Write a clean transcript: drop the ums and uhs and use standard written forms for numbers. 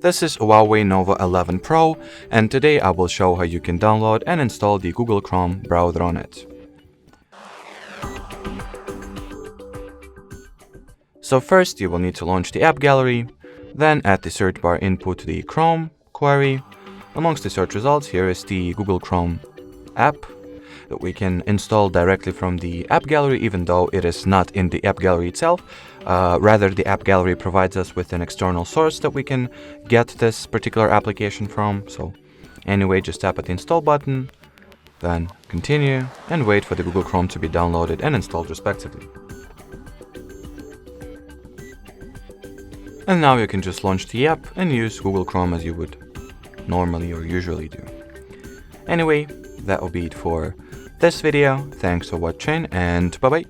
This is Huawei Nova 11 Pro, and today I will show how you can download and install the Google Chrome browser on it. So first you will need to launch the app gallery, then at the search bar input the Chrome query. Amongst the search results, here is the Google Chrome app that we can install directly from the app gallery, even though it is not in the app gallery itself. Rather, the app gallery provides us with an external source that we can get this particular application from. So anyway, just tap at the install button, then continue, and wait for the Google Chrome to be downloaded and installed respectively. And now you can just launch the app and use Google Chrome as you would normally or usually do. Anyway, that will be it for this video. Thanks for watching, and bye bye.